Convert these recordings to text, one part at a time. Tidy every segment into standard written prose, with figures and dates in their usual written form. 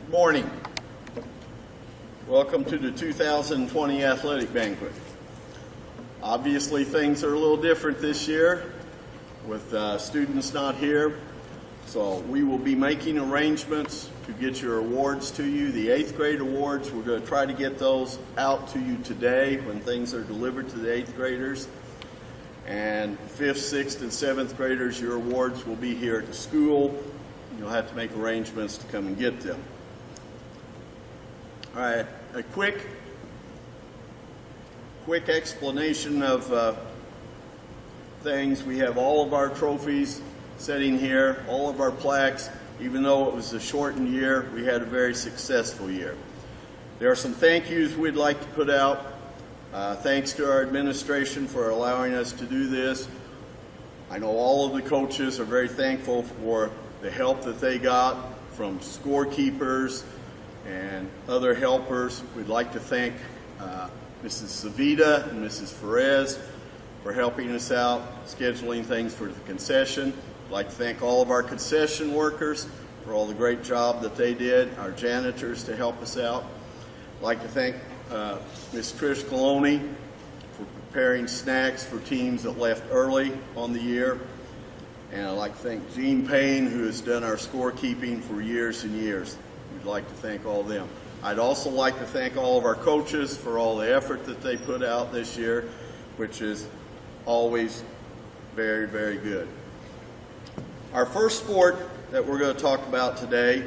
Morning. Welcome to the 2020 Athletic Banquet. Obviously, things are a little different this year with students not here. So we will be making arrangements to get your awards to you. The 8th grade awards, we're going to try to get those out to you today when things are delivered to the 8th graders. And 5th, 6th, and 7th graders, your awards will be here at the school. You'll have to make arrangements to come and get them. All right, a quick explanation of things. We have all of our trophies sitting here, all of our plaques. Even though it was a shortened year, we had a very successful year. There are some thank yous we'd like to put out. Thanks to our administration for allowing us to do this. I know all of the coaches are very thankful for the help that they got from scorekeepers and other helpers. We'd like to thank Mrs. Savita and Mrs. Perez for helping us out, scheduling things for the concession. I'd like to thank all of our concession workers for all the great job that they did, our janitors to help us out. I'd like to thank Ms. Trish Coloni for preparing snacks for teams that left early on the year. And I'd like to thank Gene Payne, who has done our scorekeeping for years and years. We'd like to thank all of them. I'd also like to thank all of our coaches for all the effort that they put out this year, which is always very, very good. Our first sport that we're going to talk about today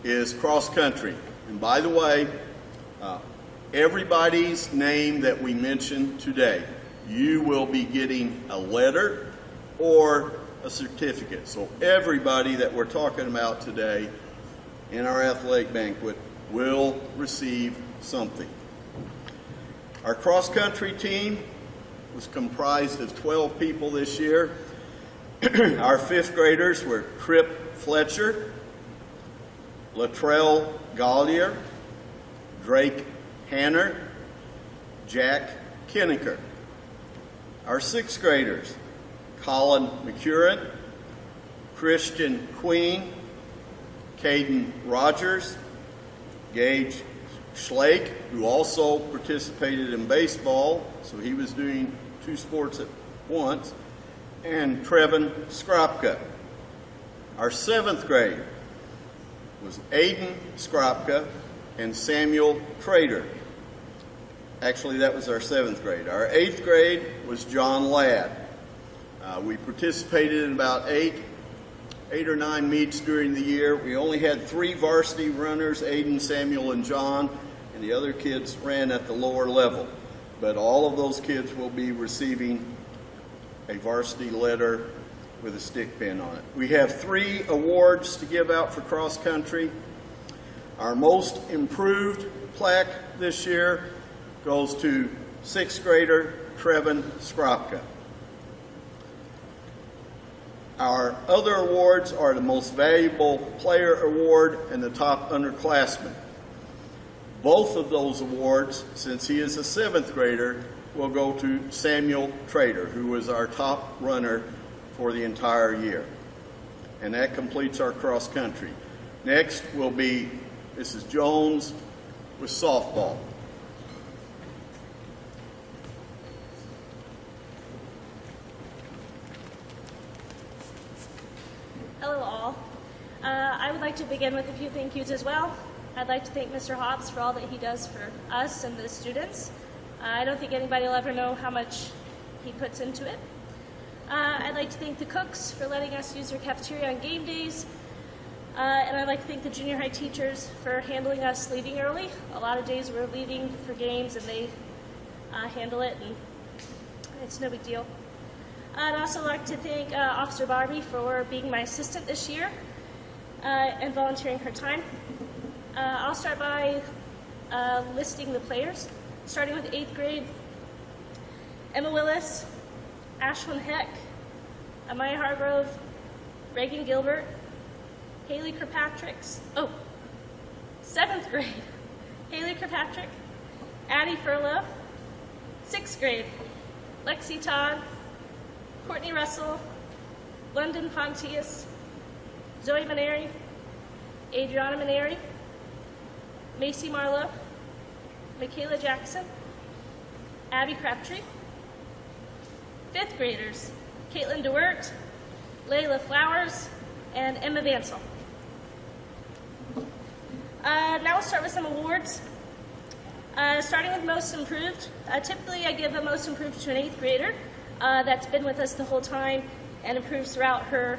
is cross country. And by the way, everybody's name that we mentioned today, you will be getting a letter or a certificate. So everybody that we're talking about today in our athletic banquet will receive something. Our cross-country team was comprised of 12 people this year. Our 5th graders were Tripp Fletcher, Latrell Gallier, Drake Hanner, Jack Kinnicker. Our 6th graders, Colin McCurran, Christian Queen, Caden Rogers, Gage Schlake, who also participated in baseball, so he was doing 2 sports at once, and Trevin Skropka. Our 7th grade was Aiden Skropka and Samuel Trader. Actually, that was our 7th grade. Our 8th grade was John Ladd. We participated in about 8 or 9 meets during the year. We only had 3 varsity runners, Aiden, Samuel, and John, and the other kids ran at the lower level. But all of those kids will be receiving a varsity letter with a stick pin on it. We have 3 awards to give out for cross country. Our most improved plaque this year goes to 6th grader Trevin Skropka. Our other awards are the Most Valuable Player Award and the Top Underclassman. Both of those awards, since he is a 7th grader, will go to Samuel Trader, who was our top runner for the entire year. And that completes our cross country. Next will be Mrs. Jones with softball. Hello all. I would like to begin with a few thank yous as well. I'd like to thank Mr. Hobbs for all that he does for us and the students. I don't think anybody will ever know how much he puts into it. I'd like to thank the cooks for letting us use their cafeteria on game days. And I'd like to thank the junior high teachers for handling us leaving early. A lot of days we're leaving for games and they handle it, and it's no big deal. I'd also like to thank Officer Barbie for being my assistant this year and volunteering her time. I'll start by listing the players, starting with 8th grade. Emma Willis, Ashlyn Heck, Amaya Hargrove, Reagan Gilbert, Haley Kirkpatrick. 7th grade, Haley Kirkpatrick, Addie Furlow. 6th grade, Lexi Todd, Courtney Russell, London Pontius, Zoe Maneri, Adriana Maneri, Macy Marlowe, Michaela Jackson, Abby Crabtree. 5th graders, Caitlin DeWert, Layla Flowers, and Emma Vansel. Now we'll start with some awards. Starting with Most Improved. Typically I give a Most Improved to an 8th grader that's been with us the whole time and improves throughout her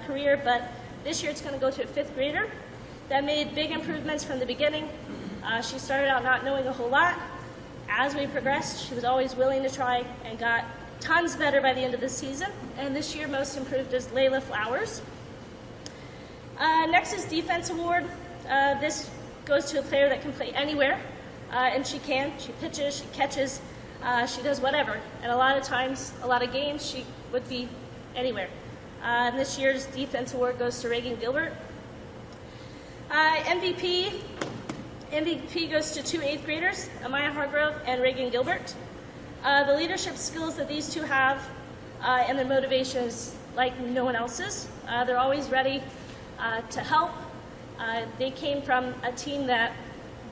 career, but this year it's going to go to a 5th grader that made big improvements from the beginning. She started out not knowing a whole lot. As we progressed, she was always willing to try and got tons better by the end of the season. And this year, Most Improved is Layla Flowers. Next is Defense Award. This goes to a player that can play anywhere, and she can. She pitches, she catches, she does whatever. And a lot of times, a lot of games, she would be anywhere. And this year's Defense Award goes to Reagan Gilbert. MVP goes to 2 8th graders, Amaya Hargrove and Reagan Gilbert. The leadership skills that these two have and their motivation is like no one else's. They're always ready to help. They came from a team that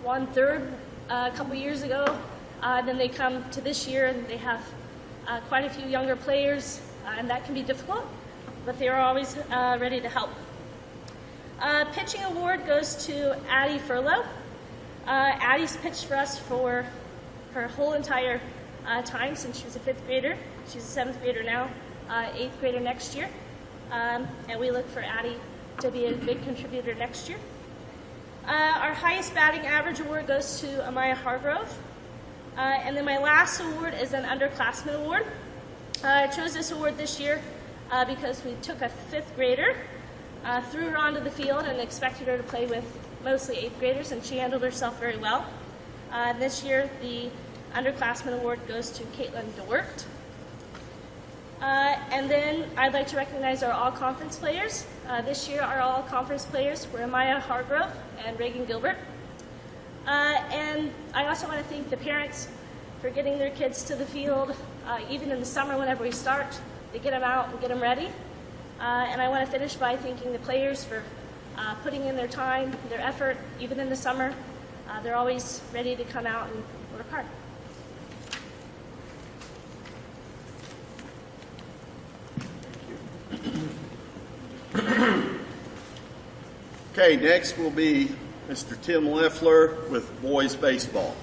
won 3rd a couple years ago. Then they come to this year and they have quite a few younger players, and that can be difficult, but they are always ready to help. Pitching award goes to Addie Furlow. Addie's pitched for us for her whole entire time since she was a 5th grader. She's a 7th grader now, 8th grader next year. And we look for Addie to be a big contributor next year. Our highest batting average award goes to Amaya Hargrove. And then my last award is an underclassmen award. I chose this award this year because we took a 5th grader, threw her onto the field and expected her to play with mostly 8th graders, and she handled herself very well. This year, the underclassmen award goes to Caitlin DeWert. And then I'd like to recognize our all-conference players. This year, our all-conference players were Amaya Hargrove and Reagan Gilbert. And I also want to thank the parents for getting their kids to the field, even in the summer whenever we start. They get them out and get them ready. And I want to finish by thanking the players for putting in their time, their effort, even in the summer. They're always ready to come out and work hard. Okay, next will be Mr. Tim Leffler with boys baseball.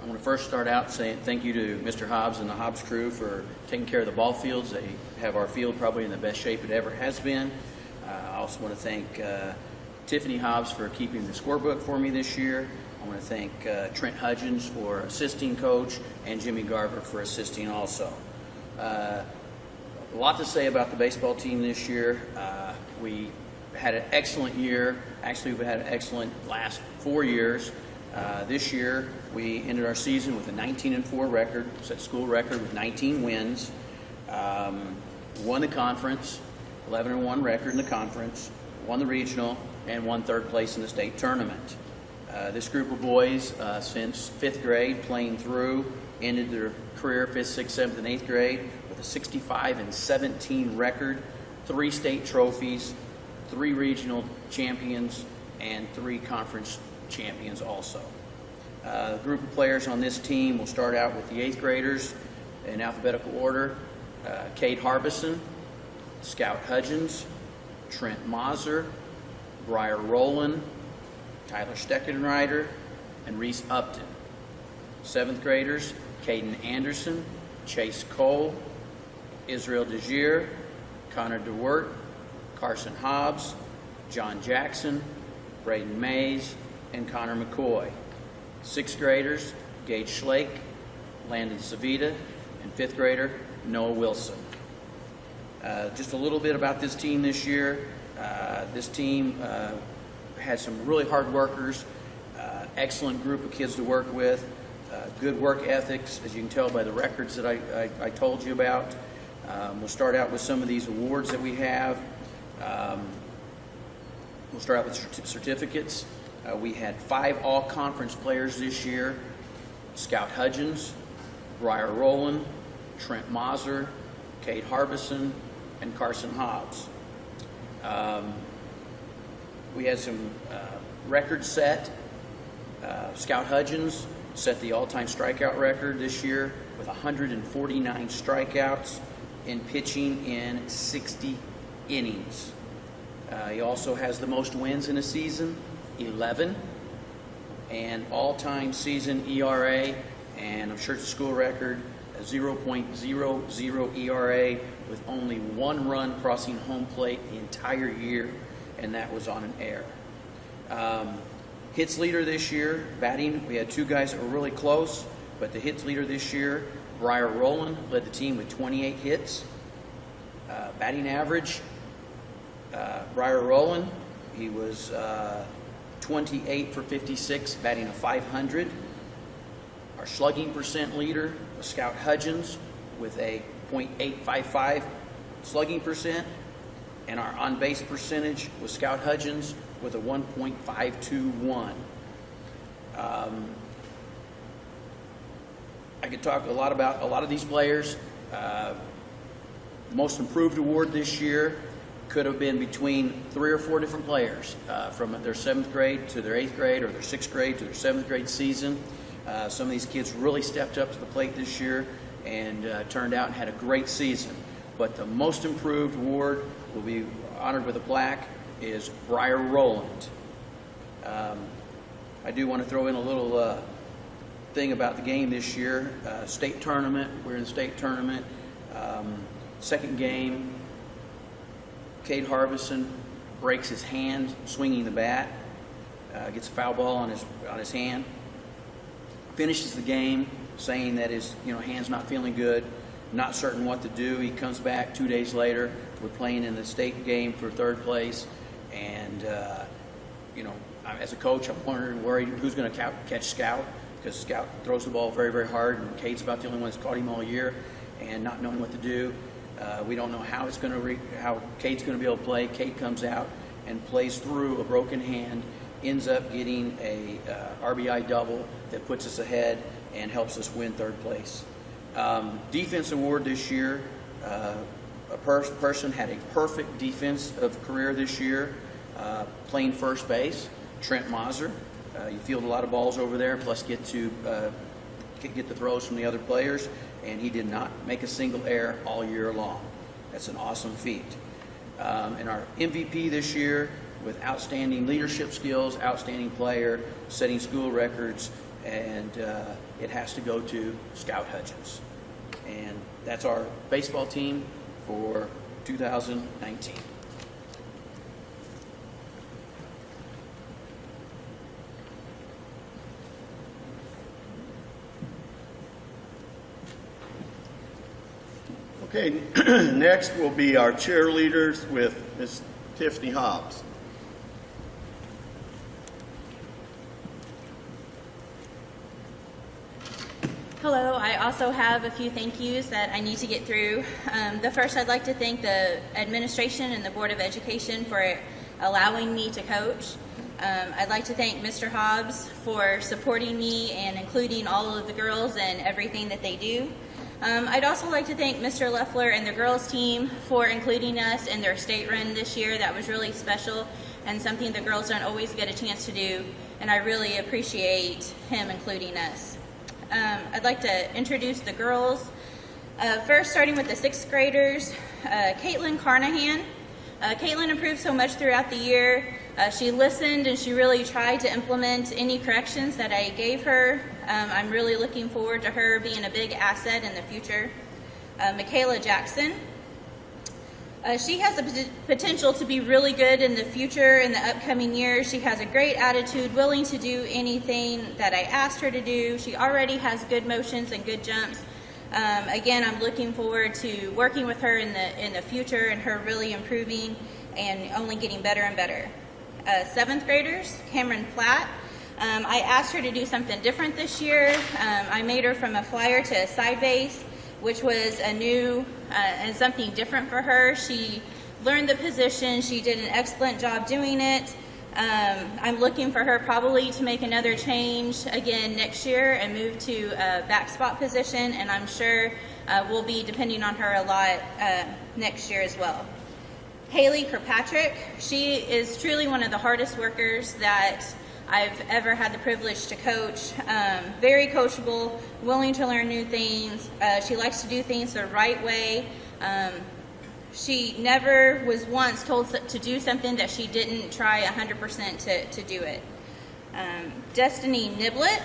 I want to first start out saying thank you to Mr. Hobbs and the Hobbs crew for taking care of the ball fields. They have our field probably in the best shape it ever has been. I also want to thank Tiffany Hobbs for keeping the scorebook for me this year. I want to thank Trent Hudgens for assisting coach and Jimmy Garver for assisting also. A lot to say about the baseball team this year. We had an excellent year. Actually, we've had an excellent last 4 years. This year, we ended our season with a 19-4 record, set school record with 19 wins. Won the conference, 11-1 record in the conference, won the regional, and won 3rd place in the state tournament. This group of boys, since 5th grade, playing through, ended their career 5th, 6th, 7th, and 8th grade with a 65-17 record, 3 state trophies, 3 regional champions, and 3 conference champions also. The group of players on this team will start out with the 8th graders in alphabetical order. Cade Harbison, Scout Hudgens, Trent Mazur, Briar Rowland, Tyler Steckenrider, and Reese Upton. 7th graders, Caden Anderson, Chase Cole, Israel DeGier, Connor DeWert, Carson Hobbs, John Jackson, Braden Mays, and Connor McCoy. 6th graders, Gage Schlake, Landon Savita, and 5th grader, Noah Wilson. Just a little bit about this team this year. This team had some really hard workers, excellent group of kids to work with, good work ethics, as you can tell by the records that I told you about. We'll start out with some of these awards that we have. We'll start out with certificates. We had 5 all-conference players this year: Scout Hudgens, Briar Rowland, Trent Mazur, Cade Harbison, and Carson Hobbs. We had some records set. Scout Hudgens set the all-time strikeout record this year with 149 strikeouts in pitching in 60 innings. He also has the most wins in a season, 11, and all-time season ERA, and I'm sure it's a school record, a 0.00 ERA with only 1 run crossing home plate the entire year, and that was on an error. Hits leader this year, batting, we had 2 guys that were really close, but the hits leader this year, Briar Rowland, led the team with 28 hits. Batting average, Briar Rowland, he was 28 for 56, batting a .500. Our slugging percent leader was Scout Hudgens with a .855 slugging percent, and our on-base percentage was Scout Hudgens with a 1.521. I could talk a lot about a lot of these players. Most Improved Award this year could have been between 3 or 4 different players from their 7th grade to their 8th grade, or their 6th grade to their 7th grade season. Some of these kids really stepped up to the plate this year and turned out and had a great season. But the Most Improved Award will be honored with a plaque is Briar Rowland. I do want to throw in a little thing about the game this year. State tournament, we're in the state tournament. Second game, Cade Harbison breaks his hand swinging the bat, gets a foul ball on his hand, finishes the game saying that his hand's not feeling good, not certain what to do. He comes back 2 days later. We're playing in the state game for 3rd place, and as a coach, I'm worried who's going to catch Scout, because Scout throws the ball very, very hard, and Cade's about the only one that's caught him all year, and not knowing what to do. We don't know how how Cade's going to be able to play. Cade comes out and plays through a broken hand, ends up getting a RBI double that puts us ahead and helps us win 3rd place. Defense award this year, a person had a perfect defense of career this year, playing first base, Trent Mazur. You field a lot of balls over there, plus get the throws from the other players, and he did not make a single error all year long. That's an awesome feat. And our MVP this year, with outstanding leadership skills, outstanding player, setting school records, and it has to go to Scout Hudgens. And that's our baseball team for 2019. Okay, next will be our cheerleaders with Miss Tiffany Hobbs. Hello, I also have a few thank yous that I need to get through. The first, I'd like to thank the administration and the Board of Education for allowing me to coach. I'd like to thank Mr. Hobbs for supporting me and including all of the girls in everything that they do. I'd also like to thank Mr. Leffler and the girls team for including us in their state run this year. That was really special and something the girls don't always get a chance to do, and I really appreciate him including us. I'd like to introduce the girls. First, starting with the 6th graders, Caitlin Carnahan. Caitlin improved so much throughout the year. She listened and she really tried to implement any corrections that I gave her. I'm really looking forward to her being a big asset in the future. Michaela Jackson. She has the potential to be really good in the future, in the upcoming years. She has a great attitude, willing to do anything that I asked her to do. She already has good motions and good jumps. Again, I'm looking forward to working with her in the future and her really improving and only getting better and better. Seventh graders, Cameron Flatt. I asked her to do something different this year. I made her from a flyer to a side base, which was a new and something different for her. She learned the position. She did an excellent job doing it. I'm looking for her probably to make another change again next year and move to a back spot position, and I'm sure we'll be depending on her a lot next year as well. Haley Kirkpatrick, she is truly one of the hardest workers that I've ever had the privilege to coach. Very coachable, willing to learn new things. She likes to do things the right way. She never was once told to do something that she didn't try 100% to do it. Destiny Niblett.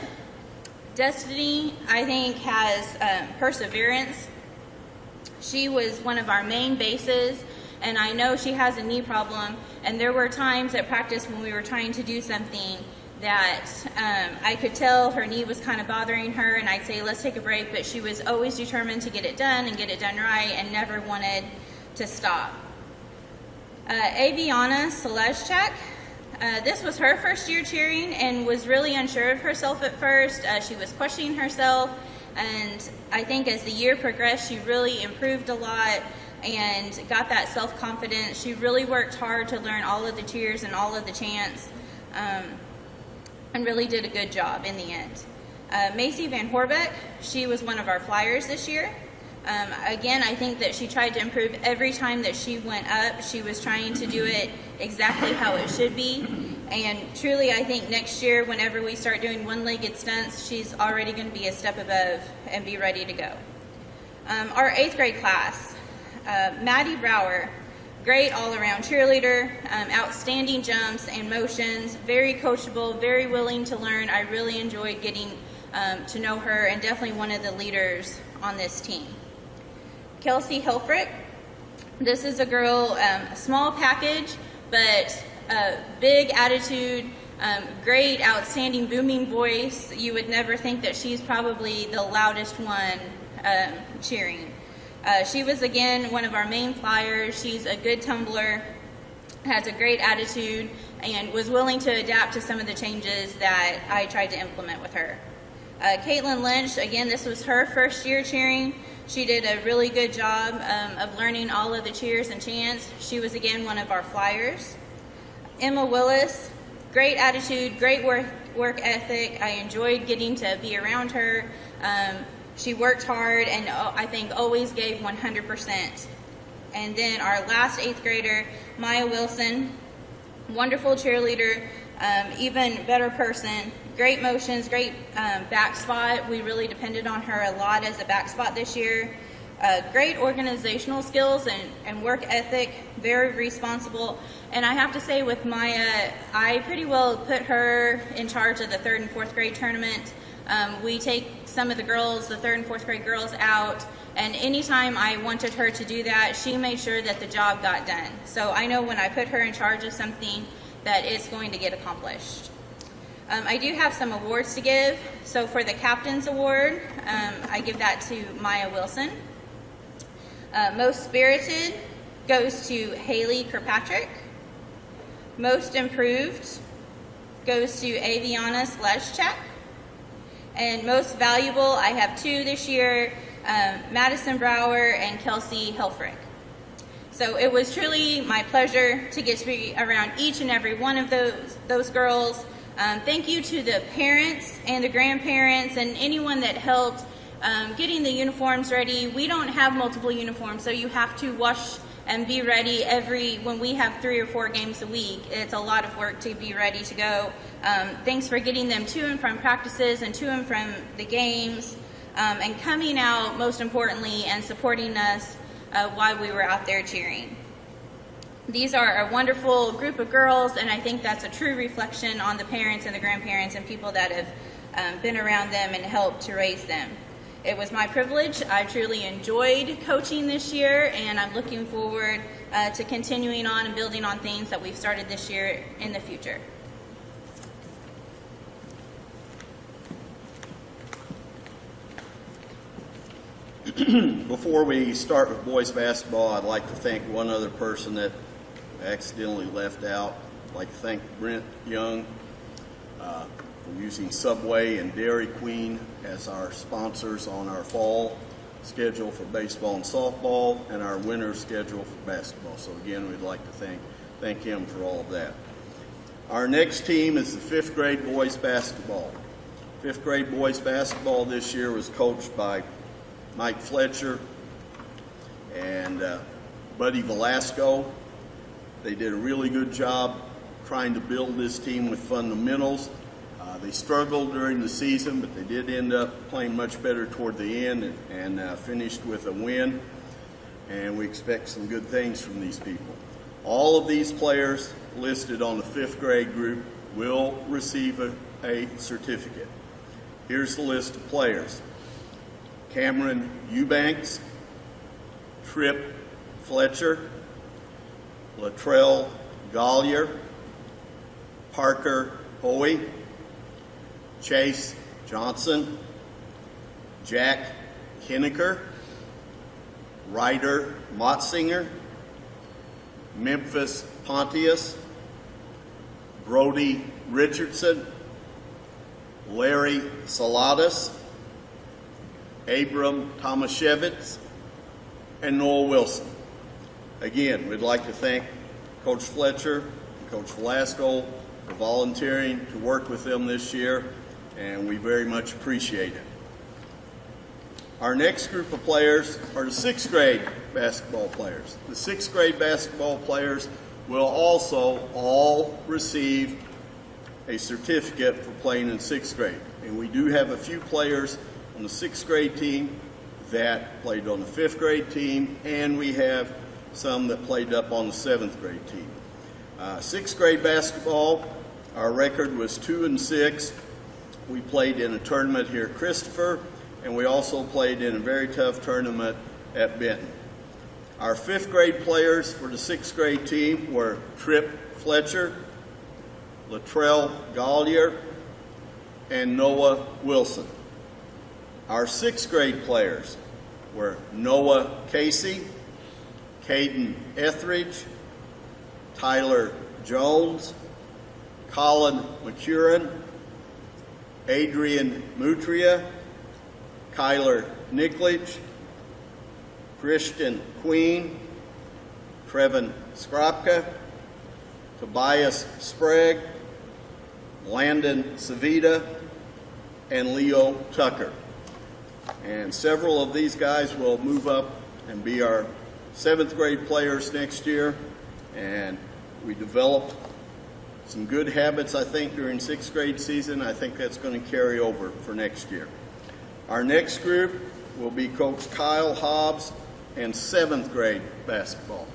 Destiny, I think, has perseverance. She was one of our main bases, and I know she has a knee problem, and there were times at practice when we were trying to do something that I could tell her knee was kind of bothering her, and I'd say, let's take a break, but she was always determined to get it done and get it done right and never wanted to stop. Aviana Selezchak, this was her first year cheering and was really unsure of herself at first. She was questioning herself, and I think as the year progressed, she really improved a lot and got that self-confidence. She really worked hard to learn all of the cheers and all of the chants, and really did a good job in the end. Macy Van Horbeck, she was one of our flyers this year. Again, I think that she tried to improve every time that she went up. She was trying to do it exactly how it should be. And truly, I think next year, whenever we start doing one-legged stunts, she's already going to be a step above and be ready to go. Our 8th grade class, Maddie Brower, great all-around cheerleader, outstanding jumps and motions, very coachable, very willing to learn. I really enjoyed getting to know her, and definitely one of the leaders on this team. Kelsey Hilfrick, this is a girl, small package, but big attitude, great, outstanding, booming voice. You would never think that she's probably the loudest one cheering. She was, again, one of our main flyers. She's a good tumbler, has a great attitude, and was willing to adapt to some of the changes that I tried to implement with her. Caitlin Lynch, again, this was her first year cheering. She did a really good job of learning all of the cheers and chants. She was, again, one of our flyers. Emma Willis, great attitude, great work ethic. I enjoyed getting to be around her. She worked hard and I think always gave 100%. And then our last 8th grader, Maya Wilson, wonderful cheerleader, even better person, great motions, great back spot. We really depended on her a lot as a back spot this year. Great organizational skills and work ethic, very responsible. And I have to say with Maya, I pretty well put her in charge of the 3rd and 4th grade tournament. We take some of the girls, the 3rd and 4th grade girls, out, and anytime I wanted her to do that, she made sure that the job got done. So I know when I put her in charge of something that it's going to get accomplished. I do have some awards to give. So for the Captain's Award, I give that to Maya Wilson. Most Spirited goes to Haley Kirkpatrick. Most Improved goes to Aviana Selezchak. And Most Valuable, I have 2 this year, Madison Brower and Kelsey Hilfrick. So it was truly my pleasure to get to be around each and every one of those girls. Thank you to the parents and the grandparents and anyone that helped getting the uniforms ready. We don't have multiple uniforms, so you have to wash and be ready when we have 3 or 4 games a week. It's a lot of work to be ready to go. Thanks for getting them to and from practices and to and from the games, and coming out, most importantly, and supporting us while we were out there cheering. These are a wonderful group of girls, and I think that's a true reflection on the parents and the grandparents and people that have been around them and helped to raise them. It was my privilege. I truly enjoyed coaching this year, and I'm looking forward to continuing on and building on things that we've started this year in the future. Before we start with boys basketball, I'd like to thank one other person that accidentally left out. I'd like to thank Brent Young for using Subway and Dairy Queen as our sponsors on our fall schedule for baseball and softball and our winter schedule for basketball. So again, we'd like to thank him for all of that. Our next team is the fifth grade boys basketball. Fifth grade boys basketball this year was coached by Mike Fletcher and Buddy Velasco. They did a really good job trying to build this team with fundamentals. They struggled during the season, but they did end up playing much better toward the end and finished with a win. And we expect some good things from these people. All of these players listed on the fifth grade group will receive a certificate. Here's the list of players: Cameron Eubanks, Tripp Fletcher, Latrell Gollier, Parker Hoey, Chase Johnson, Jack Kinneker, Ryder Motzinger, Memphis Pontius, Brody Richardson, Larry Saladas, Abram Tomaszewicz, and Noel Wilson. Again, we'd like to thank Coach Fletcher and Coach Velasco for volunteering to work with them this year, and we very much appreciate it. Our next group of players are the sixth grade basketball players. The sixth grade basketball players will also all receive a certificate for playing in sixth grade. And we do have a few players on the sixth grade team that played on the fifth grade team, and we have some that played up on the seventh grade team. Sixth grade basketball, our record was 2-6. We played in a tournament here at Christopher, and we also played in a very tough tournament at Benton. Our fifth grade players for the sixth grade team were Tripp Fletcher, Latrell Gollier, and Noah Wilson. Our sixth grade players were Noah Casey, Caden Etheridge, Tyler Jones, Colin McCurran, Adrian Mutria, Kyler Nickledge, Christian Queen, Trevin Skropka, Tobias Sprague, Landon Savita, and Leo Tucker. And several of these guys will move up and be our seventh grade players next year. And we developed some good habits, I think, during sixth grade season. I think that's going to carry over for next year. Our next group will be Coach Kyle Hobbs and seventh grade basketball.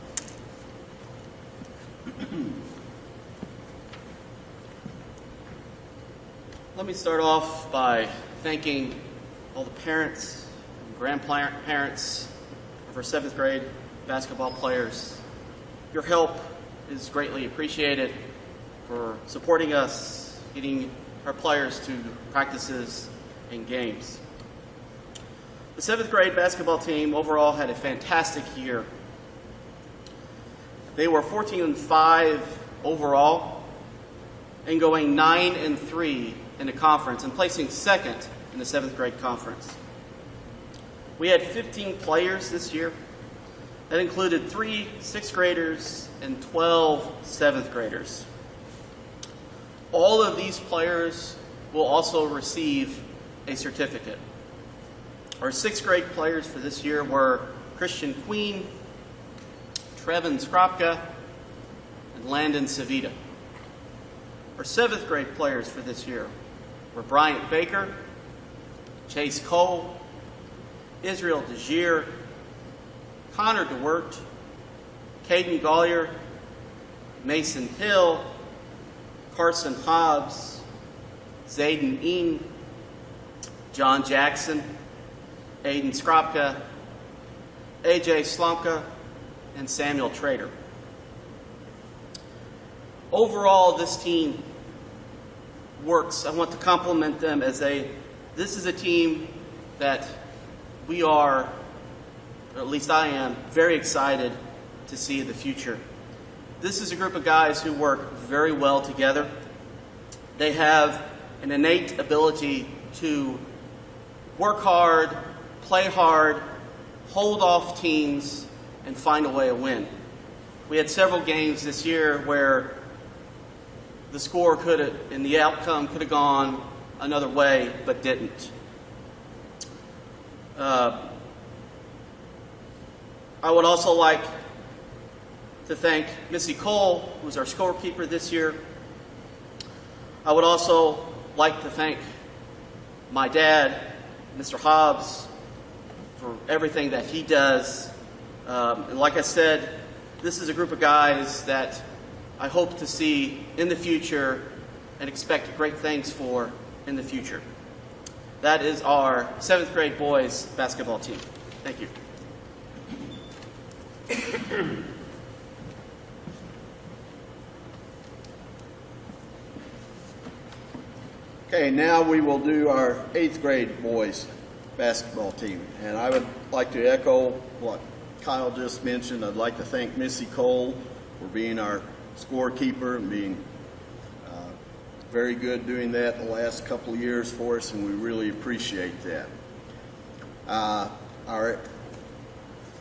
Let me start off by thanking all the parents and grandparents of our seventh grade basketball players. Your help is greatly appreciated for supporting us, getting our players to practices and games. The seventh grade basketball team overall had a fantastic year. They were 14-5 overall and going 9-3 in the conference and placing second in the seventh grade conference. We had 15 players this year. That included 3 sixth graders and 12 seventh graders. All of these players will also receive a certificate. Our sixth grade players for this year were Christian Queen, Trevin Skropka, and Landon Savita. Our seventh grade players for this year were Bryant Baker, Chase Cole, Israel DeGier, Connor DeWert, Caden Gollier, Mason Hill, Carson Hobbs, Zayden Ean, John Jackson, Aiden Skropka, AJ Slomka, and Samuel Trader. Overall, this team works. I want to compliment them as this is a team that we are or at least I am, very excited to see the future. This is a group of guys who work very well together. They have an innate ability to work hard, play hard, hold off teams, and find a way to win. We had several games this year where the score could have, and the outcome could have gone another way, but didn't. I would also like to thank Missy Cole, who was our scorekeeper this year. I would also like to thank my dad, Mr. Hobbs, for everything that he does. And like I said, this is a group of guys that I hope to see in the future and expect great things for in the future. That is our 7th grade boys basketball team. Thank you. Okay, now we will do our 8th grade boys basketball team. And I would like to echo what Kyle just mentioned. I'd like to thank Missy Cole for being our scorekeeper and being very good doing that the last couple of years for us, and we really appreciate that. Our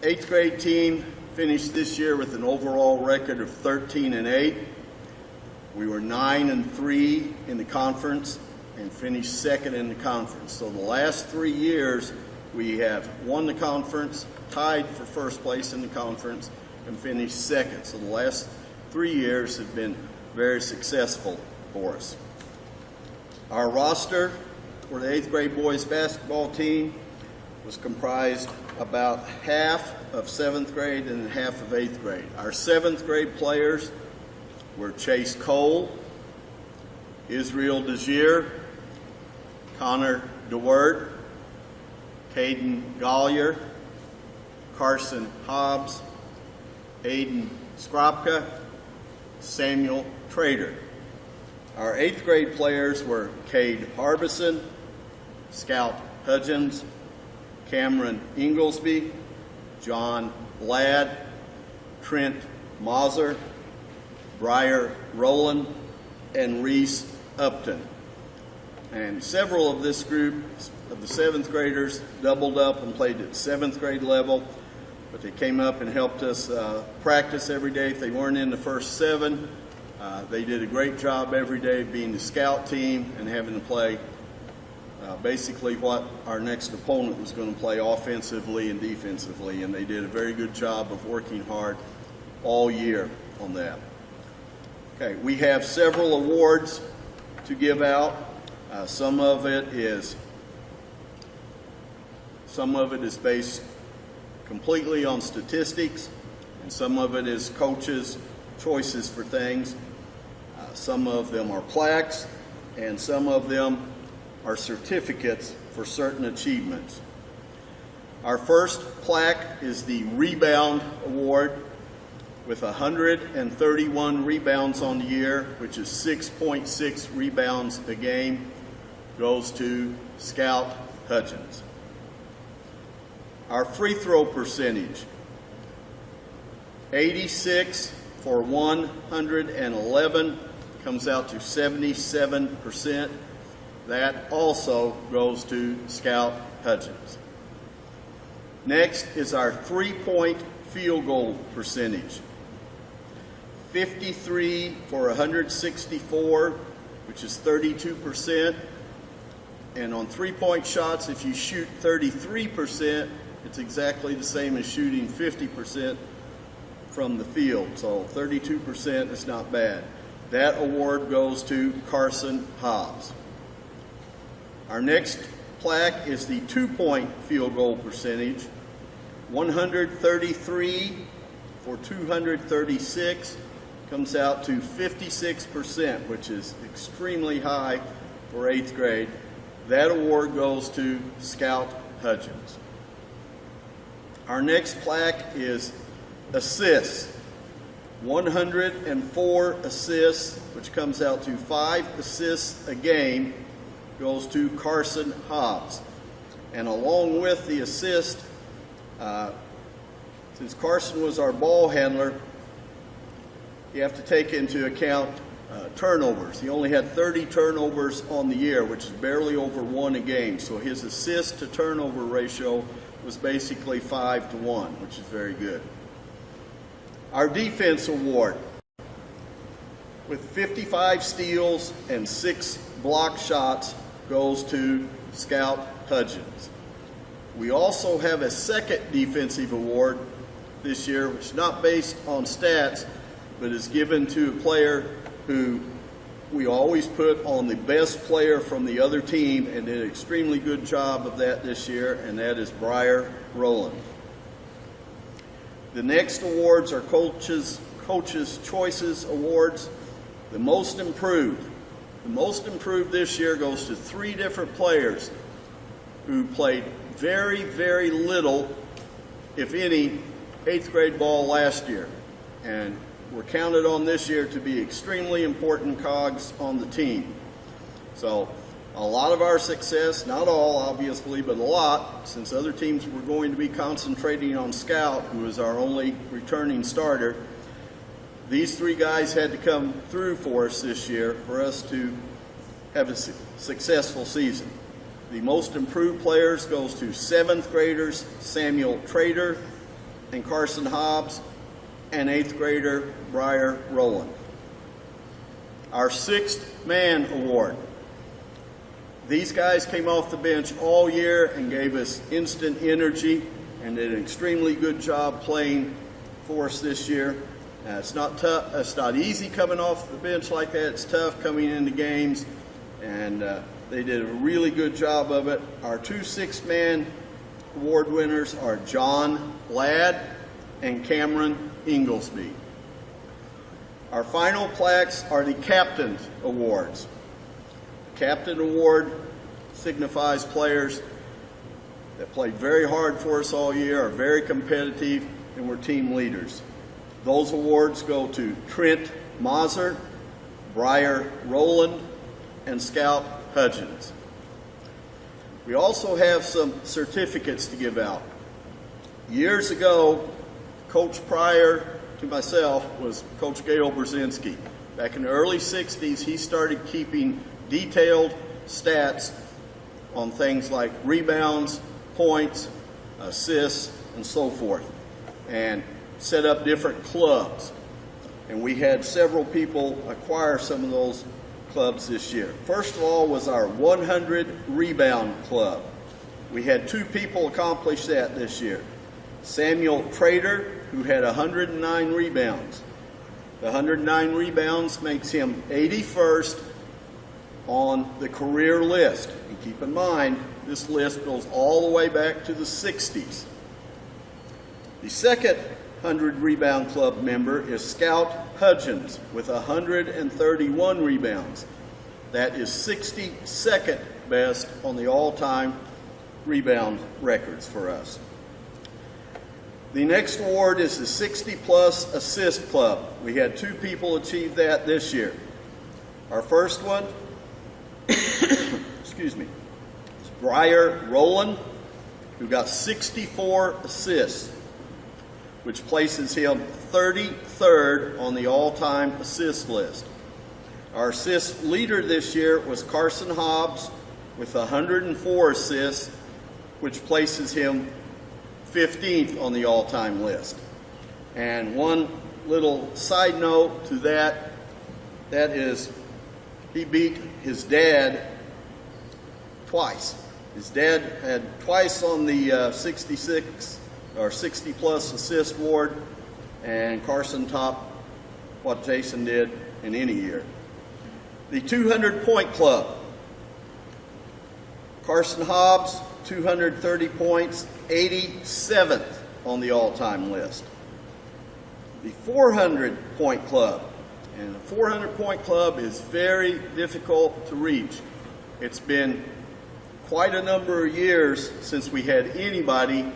8th grade team finished this year with an overall record of 13-8. We were 9-3 in the conference and finished 2nd in the conference. So the last 3 years we have won the conference, tied for first place in the conference, and finished 2nd. So the last 3 years have been very successful for us. Our roster for the 8th grade boys basketball team was comprised about half of 7th grade and half of 8th grade. Our 7th grade players were Chase Cole, Israel Desir, Connor DeWert, Caden Gollier, Carson Hobbs, Aiden Skropka, Samuel Trader. Our 8th grade players were Cade Harbison, Scout Hudgens, Cameron Inglesby, John Ladd, Trent Mauser, Briar Rowland, and Reese Upton. And several of this group of the 7th graders doubled up and played at 7th grade level, but they came up and helped us practice every day. If they weren't in the first 7, they did a great job every day being the scout team and having to play basically what our next opponent was going to play offensively and defensively, and they did a very good job of working hard all year on that. Okay, we have several awards to give out. Some of it is based completely on statistics, and some of it is coaches' choices for things. Some of them are plaques, and some of them are certificates for certain achievements. Our first plaque is the Rebound Award with 131 rebounds on the year, which is 6.6 rebounds a game, goes to Scout Hudgens. Our free throw percentage, 86 for 111, comes out to 77%. That also goes to Scout Hudgens. Next is our three-point field goal percentage, 53 for 164, which is 32%. And on three-point shots, if you shoot 33%, it's exactly the same as shooting 50% from the field. So 32% is not bad. That award goes to Carson Hobbs. Our next plaque is the two-point field goal percentage, 133 for 236, comes out to 56%, which is extremely high for 8th grade. That award goes to Scout Hudgens. Our next plaque is assists. 104 assists, which comes out to 5 assists a game, goes to Carson Hobbs. And along with the assist, Since Carson was our ball handler, you have to take into account turnovers. He only had 30 turnovers on the year, which is barely over 1 a game. So his assist to turnover ratio was basically 5-1, which is very good. Our defense award, with 55 steals and 6 block shots, goes to Scout Hudgens. We also have a second defensive award this year, which is not based on stats, but is given to a player who we always put on the best player from the other team, and did an extremely good job of that this year, and that is Briar Rowland. The next awards are Coaches Choices Awards. The most improved. The most improved this year goes to 3 different players who played very, very little, if any, 8th grade ball last year, and were counted on this year to be extremely important cogs on the team. So a lot of our success, not all obviously, but a lot, since other teams were going to be concentrating on Scout, who is our only returning starter, these 3 guys had to come through for us this year for us to have a successful season. The most improved players goes to 7th graders Samuel Trader and Carson Hobbs, and 8th grader Briar Rowland. Our 6th man award. These guys came off the bench all year and gave us instant energy and did an extremely good job playing for us this year. It's not tough. It's not easy coming off the bench like that. It's tough coming into games, and they did a really good job of it. Our 2 6th-man award winners are John Ladd and Cameron Inglesby. Our final plaques are the Captain Awards. Captain Award signifies players that played very hard for us all year, are very competitive, and were team leaders. Those awards go to Trent Mazur, Briar Rowland, and Scout Hudgens. We also have some certificates to give out. Years ago, Coach prior to myself was Coach Gail Brzezinski. Back in the early 60s, he started keeping detailed stats on things like rebounds, points, assists, and so forth, and set up different clubs. And we had several people acquire some of those clubs this year. First of all was our 100 Rebound Club. We had 2 people accomplish that this year. Samuel Trader, who had 109 rebounds. The 109 rebounds makes him 81st on the career list. And keep in mind, this list goes all the way back to the 60s. The second 100 Rebound Club member is Scout Hudgens with 131 rebounds. That is 62nd best on the all-time rebound records for us. The next award is the 60-plus Assist Club. We had 2 people achieve that this year. Our first one, excuse me, is Briar Rowland, who got 64 assists, which places him 33rd on the all-time assist list. Our assist leader this year was Carson Hobbs with 104 assists, which places him 15th on the all-time list. And one little side note to that is he beat his dad twice. His dad had twice on the 66 or 60-plus assist award, and Carson topped what Jason did in any year. The 200-point club. Carson Hobbs, 230 points, 87th on the all-time list. The 400-point club. And the 400-point club is very difficult to reach. It's been quite a number of years since we had anybody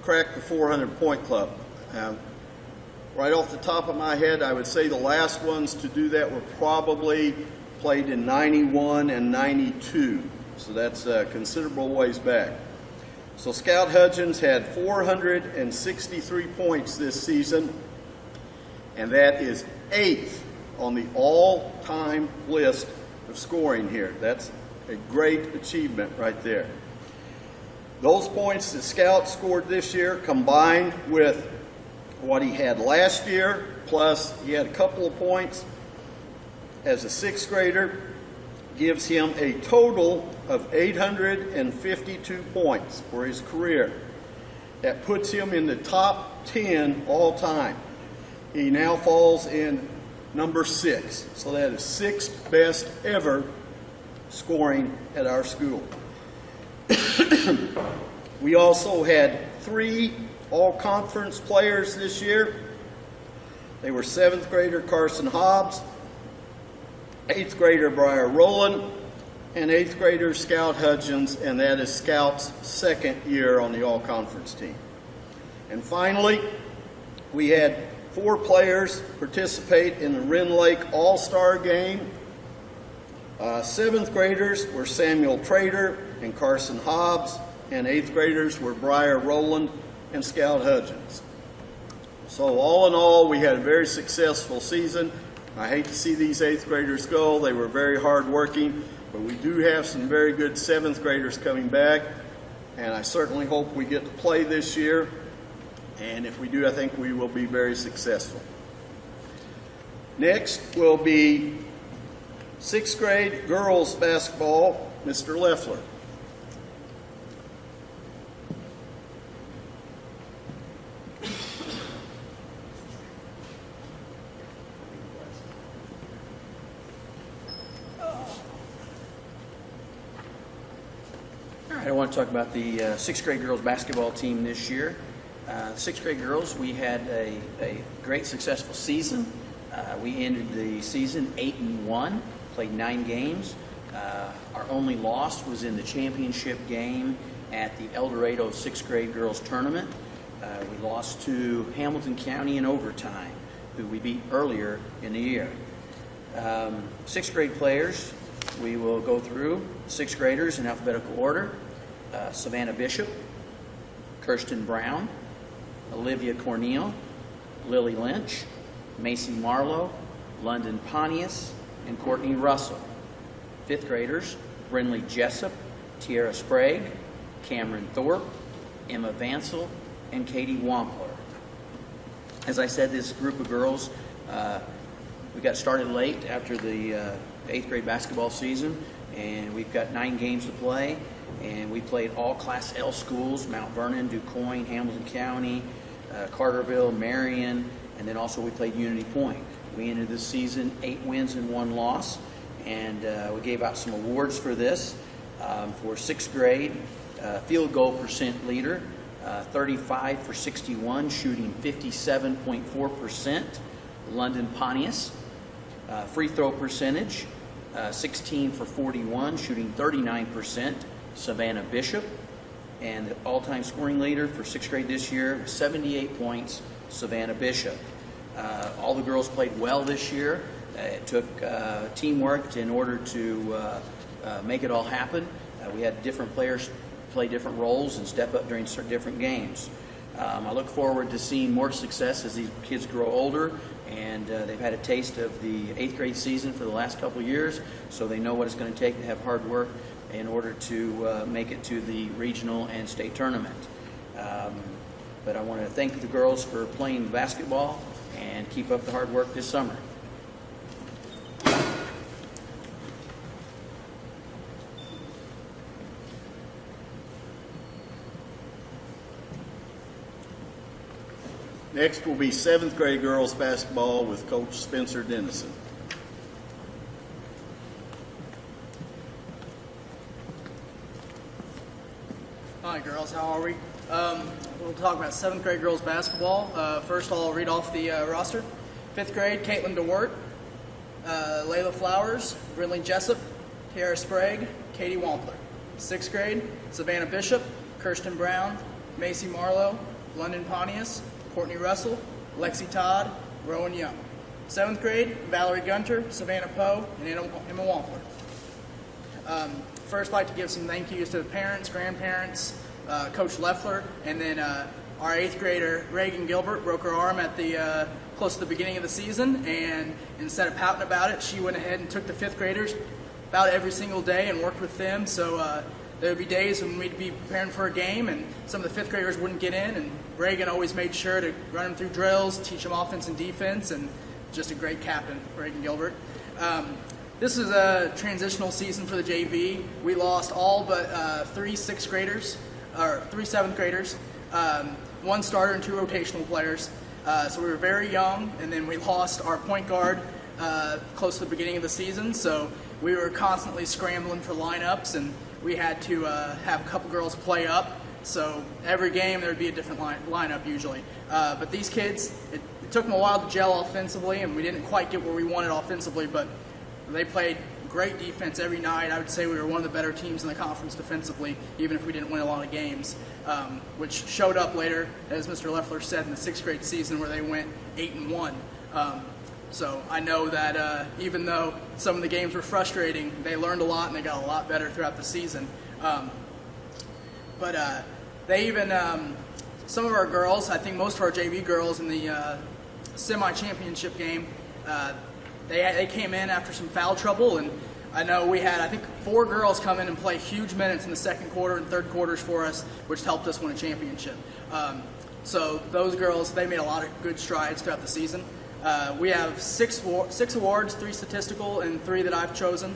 crack the 400-point club. Right off the top of my head, I would say the last ones to do that were probably played in 91 and 92. So that's a considerable ways back. So Scout Hudgens had 463 points this season, and that is 8th on the all-time list of scoring here. That's a great achievement right there. Those points that Scout scored this year, combined with what he had last year, plus he had a couple of points as a 6th grader, gives him a total of 852 points for his career. That puts him in the top 10 all time. He now falls in number 6. So that is 6th best ever scoring at our school. We also had 3 all-conference players this year. They were 7th grader Carson Hobbs, 8th grader Briar Rowland, and 8th grader Scout Hudgens, and that is Scout's 2nd year on the all-conference team. And finally, we had 4 players participate in the Wren Lake All-Star Game. 7th graders were Samuel Trader and Carson Hobbs, and 8th graders were Briar Rowland and Scout Hudgens. So all in all, we had a very successful season. I hate to see these 8th graders go. They were very hard working, but we do have some very good 7th graders coming back, and I certainly hope we get to play this year. And if we do, I think we will be very successful. Next will be 6th grade girls basketball, Mr. Leffler. All right, I want to talk about the 6th grade girls basketball team this year. 6th grade girls, we had a great successful season. We ended the season 8-1, played 9 games. Our only loss was in the championship game at the El Dorado 6th grade girls tournament. We lost to Hamilton County in overtime, who we beat earlier in the year. 6th grade players, we will go through 6th graders in alphabetical order. Savannah Bishop, Kirsten Brown, Olivia Corneal, Lily Lynch, Macy Marlowe, London Pontius, and Courtney Russell. 5th graders, Brinley Jessup, Tierra Sprague, Cameron Thorpe, Emma Vansel, and Katie Wampler. As I said, this group of girls, we got started late after the 8th grade basketball season, and we've got 9 games to play. And we played all Class L schools, Mount Vernon, DuQuoin, Hamilton County, Carterville, Marion, and then also we played Unity Point. We ended the season 8 wins and 1 loss, and we gave out some awards for this. For 6th grade, field goal percent leader, 35 for 61, shooting 57.4%, London Pontius. Free throw percentage, 16 for 41, shooting 39%, Savannah Bishop. And the all-time scoring leader for 6th grade this year, 78 points, Savannah Bishop. All the girls played well this year. It took teamwork in order to make it all happen. We had different players play different roles and step up during different games. I look forward to seeing more success as these kids grow older, and they've had a taste of the 8th grade season for the last couple of years, so they know what it's going to take to have hard work in order to make it to the regional and state tournament. But I want to thank the girls for playing basketball and keep up the hard work this summer. Next will be 7th grade girls basketball with Coach Spencer Dennison. Hi girls, how are we? We'll talk about 7th grade girls basketball. First I'll read off the roster. 5th grade, Caitlin DeWart, Layla Flowers, Brinley Jessup, Tierra Sprague, Katie Wampler. 6th grade, Savannah Bishop, Kirsten Brown, Macy Marlowe, London Pontius, Courtney Russell, Lexi Todd, Rowan Young. 7th grade, Valerie Gunter, Savannah Poe, and Emma Wampler. First, I'd like to give some thank yous to the parents, grandparents, Coach Leffler, and then our 8th grader Reagan Gilbert broke her arm at the close to the beginning of the season, and instead of pouting about it, she went ahead and took the 5th graders about every single day and worked with them. So there would be days when we'd be preparing for a game, and some of the 5th graders wouldn't get in, and Reagan always made sure to run them through drills, teach them offense and defense, and just a great captain, Reagan Gilbert. This is a transitional season for the JV. We lost all but 3 6th graders, or 3 7th graders, 1 starter and 2 rotational players. So we were very young, and then we lost our point guard close to the beginning of the season. So we were constantly scrambling for lineups, and we had to have a couple girls play up. So every game there would be a different lineup usually. But these kids, it took them a while to gel offensively, and we didn't quite get where we wanted offensively, but they played great defense every night. I would say we were one of the better teams in the conference defensively, even if we didn't win a lot of games, which showed up later, as Mr. Leffler said, in the 6th grade season where they went 8-1. So I know that even though some of the games were frustrating, they learned a lot and they got a lot better throughout the season. But they even, some of our girls, I think most of our JV girls in the semi-championship game, they came in after some foul trouble, and I know we had, I think, 4 girls come in and play huge minutes in the 2nd quarter and 3rd quarters for us, which helped us win a championship. So those girls, they made a lot of good strides throughout the season. We have 6 awards, 3 statistical and 3 that I've chosen.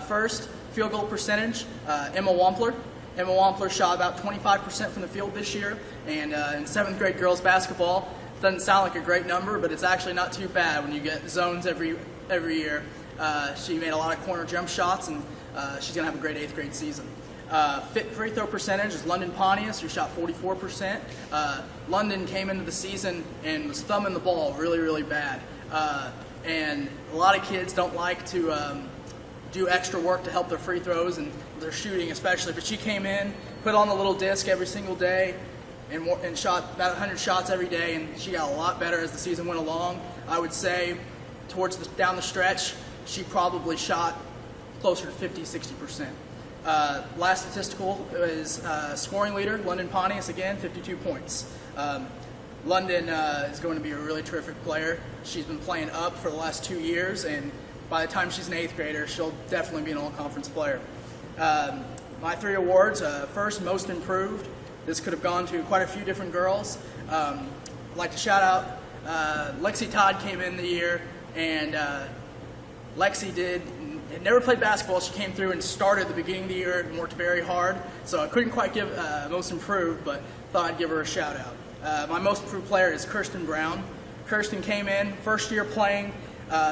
First, field goal percentage, Emma Wampler. Emma Wampler shot about 25% from the field this year, and in 7th grade girls basketball, doesn't sound like a great number, but it's actually not too bad when you get zones every year. She made a lot of corner jump shots, and she's going to have a great 8th grade season. Fit free throw percentage is London Pontius, who shot 44%. London came into the season and was thumbing the ball really, really bad. And a lot of kids don't like to do extra work to help their free throws and their shooting especially, but she came in, put on the little disc every single day, and shot about 100 shots every day, and she got a lot better as the season went along. I would say down the stretch, she probably shot closer to 50-60%. Last statistical is scoring leader, London Pontius again, 52 points. London is going to be a really terrific player. She's been playing up for the last 2 years, and by the time she's an 8th grader, she'll definitely be an all-conference player. My 3 awards, first, most improved. This could have gone to quite a few different girls. I'd like to shout out Lexi Todd came in the year, and Lexi had never played basketball. She came through and started at the beginning of the year and worked very hard. So I couldn't quite give most improved, but thought I'd give her a shout out. My most improved player is Kirsten Brown. Kirsten came in, first year playing.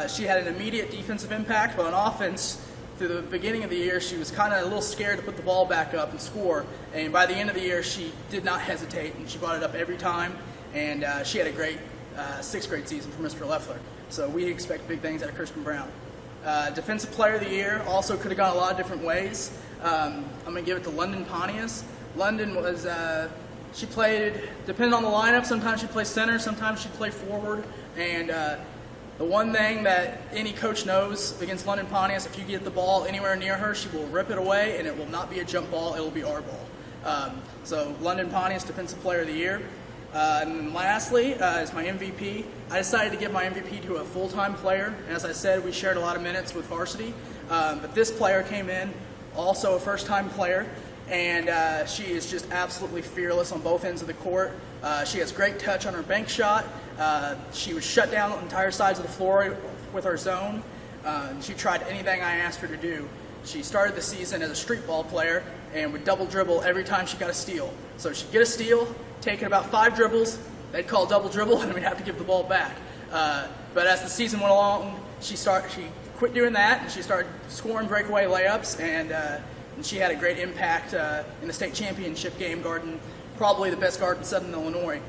She had an immediate defensive impact, but on offense, through the beginning of the year, she was kind of a little scared to put the ball back up and score. And by the end of the year, she did not hesitate, and she brought it up every time. And she had a great 6th grade season for Mr. Leffler. So we expect big things out of Kirsten Brown. Defensive Player of the Year also could have gone a lot of different ways. I'm going to give it to London Pontius. London was, she played, depending on the lineup, sometimes she'd play center, sometimes she'd play forward. And the one thing that any coach knows against London Pontius, if you get the ball anywhere near her, she will rip it away, and it will not be a jump ball, it will be our ball. So London Pontius, Defensive Player of the Year. And then lastly is my MVP. I decided to give my MVP to a full-time player. As I said, we shared a lot of minutes with varsity. But this player came in, also a first-time player, and she is just absolutely fearless on both ends of the court. She has great touch on her bank shot. She would shut down the entire sides of the floor with her zone. She tried anything I asked her to do. She started the season as a street ball player and would double dribble every time she got a steal. So she'd get a steal, take it about 5 dribbles, they'd call double dribble, and we'd have to give the ball back. But as the season went along, she quit doing that, and she started scoring breakaway layups, and she had a great impact in the state championship game, guarding probably the best guard in Southern Illinois.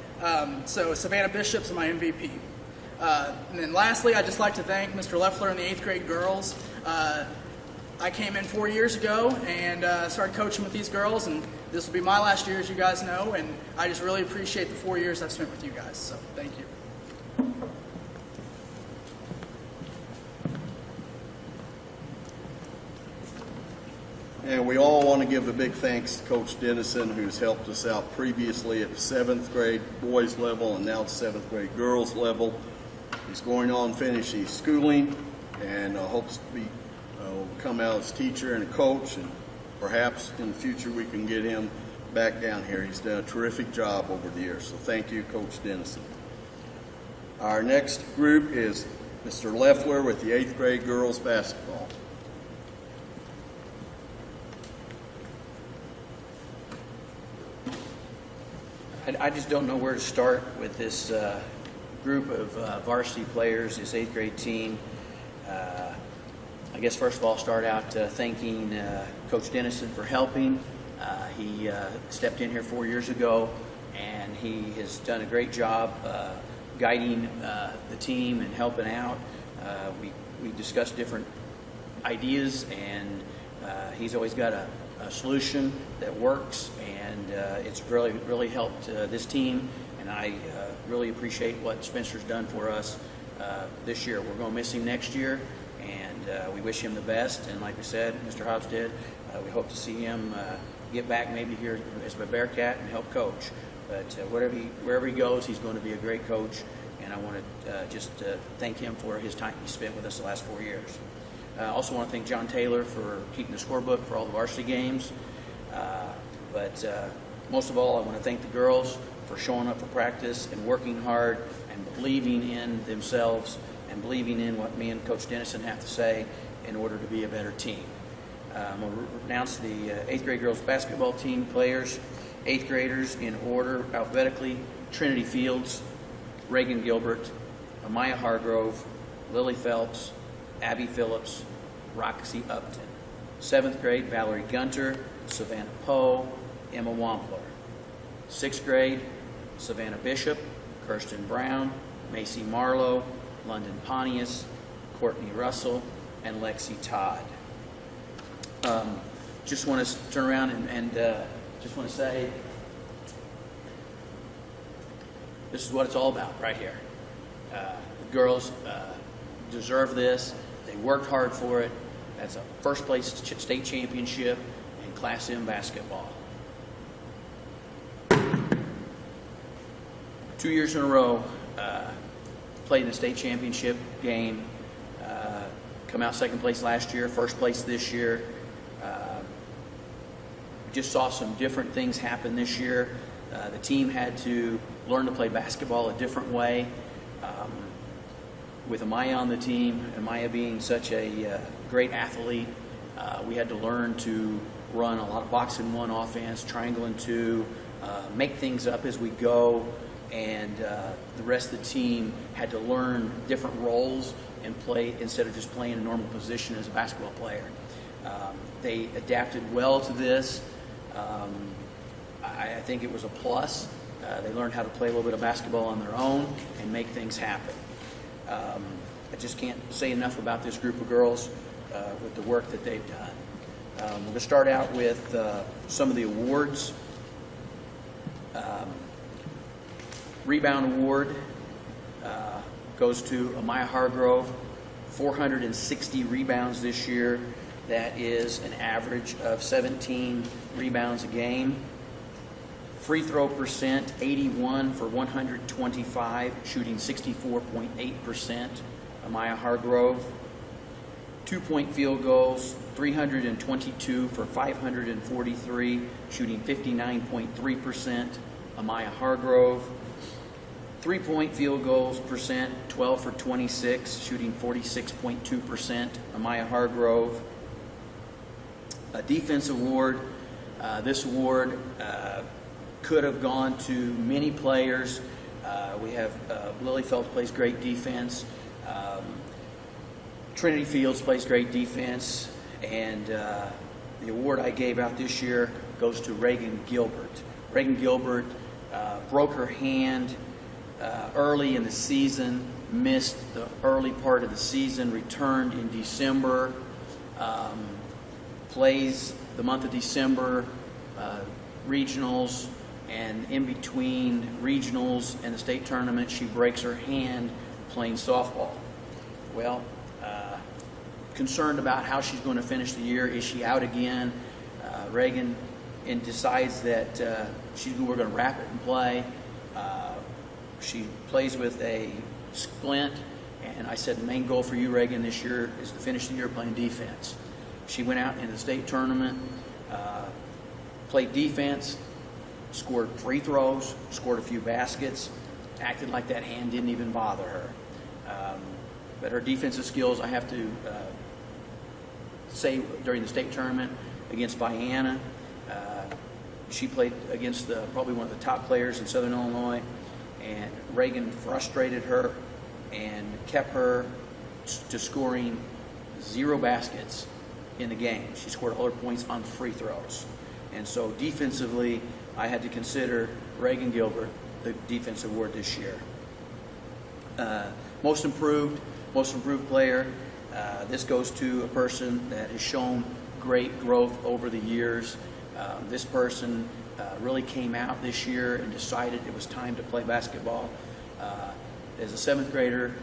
So Savannah Bishop's my MVP. And then lastly, I'd just like to thank Mr. Leffler and the 8th grade girls. I came in 4 years ago and started coaching with these girls, and this will be my last year, as you guys know, and I just really appreciate the 4 years I've spent with you guys, so thank you. And we all want to give a big thanks to Coach Dennison, who's helped us out previously at the 7th grade boys level and now the 7th grade girls level. He's going on to finish his schooling and hopes to come out as teacher and a coach, and perhaps in the future we can get him back down here. He's done a terrific job over the years, so thank you, Coach Dennison. Our next group is Mr. Leffler with the 8th grade girls basketball. I just don't know where to start with this group of varsity players, this 8th grade team. I guess first of all, start out thanking Coach Dennison for helping. He stepped in here 4 years ago, and he has done a great job guiding the team and helping out. We discussed different ideas, and he's always got a solution that works, and it's really helped this team, and I really appreciate what Spencer's done for us this year. We're going to miss him next year, and we wish him the best, and like we said, Mr. Hobbs did, we hope to see him get back maybe here as a Bearcat and help coach. But wherever he goes, he's going to be a great coach, and I want to just thank him for his time he spent with us the last 4 years. I also want to thank John Taylor for keeping the scorebook for all the varsity games. But most of all, I want to thank the girls for showing up for practice and working hard and believing in themselves and believing in what me and Coach Dennison have to say in order to be a better team. I'm going to announce the 8th grade girls basketball team players. 8th graders in order alphabetically: Trinity Fields, Reagan Gilbert, Amaya Hargrove, Lily Phelps, Abby Phillips, Roxy Upton. 7th grade: Valerie Gunter, Savannah Poe, Emma Wampler. 6th grade: Savannah Bishop, Kirsten Brown, Macy Marlowe, London Pontius, Courtney Russell, and Lexi Todd. Just want to turn around and just want to say this is what it's all about right here. The girls deserve this. They worked hard for it. That's a first place state championship in Class M basketball. 2 years in a row, played in the state championship game. Come out second place last year, first place this year. Just saw some different things happen this year. The team had to learn to play basketball a different way. With Amaya on the team, Amaya being such a great athlete, we had to learn to run a lot of box and one offense, triangle and two, make things up as we go, and the rest of the team had to learn different roles and play instead of just playing a normal position as a basketball player. They adapted well to this. I think it was a plus. They learned how to play a little bit of basketball on their own and make things happen. I just can't say enough about this group of girls with the work that they've done. We're going to start out with some of the awards. Rebound award goes to Amaya Hargrove, 460 rebounds this year. That is an average of 17 rebounds a game. Free throw percent, 81 for 125, shooting 64.8%. Amaya Hargrove. 2-point field goals, 322 for 543, shooting 59.3%. Amaya Hargrove. 3-point field goals percent, 12 for 26, shooting 46.2%. Amaya Hargrove. A defense award. This award could have gone to many players. We have Lily Phelps plays great defense. Trinity Fields plays great defense. And the award I gave out this year goes to Reagan Gilbert. Reagan Gilbert broke her hand early in the season, missed the early part of the season, returned in December, plays the month of December, regionals, and in between regionals and the state tournament, she breaks her hand playing softball. Well, concerned about how she's going to finish the year. Is she out again? Reagan and decides that we're going to wrap it and play. She plays with a splint, and I said the main goal for you, Reagan, this year is to finish the year playing defense. She went out in the state tournament, played defense, scored free throws, scored a few baskets, acted like that hand didn't even bother her. But her defensive skills, I have to say, during the state tournament against Vienna, she played against probably one of the top players in Southern Illinois, and Reagan frustrated her and kept her to scoring 0 baskets in the game. She scored all her points on free throws. And so defensively, I had to consider Reagan Gilbert the Defense Award this year. Most improved player. This goes to a person that has shown great growth over the years. This person really came out this year and decided it was time to play basketball. As a 7th grader,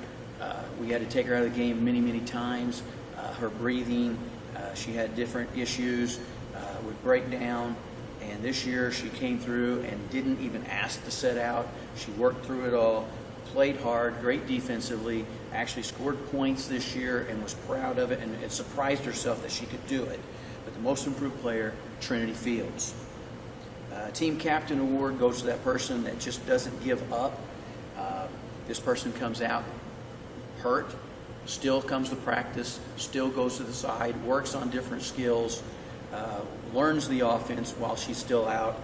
we had to take her out of the game many, many times. Her breathing, she had different issues, would break down. And this year she came through and didn't even ask to sit out. She worked through it all, played hard, great defensively, actually scored points this year and was proud of it, and it surprised herself that she could do it. But the most improved player, Trinity Fields. Team Captain Award goes to that person that just doesn't give up. This person comes out hurt, still comes to practice, still goes to the side, works on different skills, learns the offense while she's still out,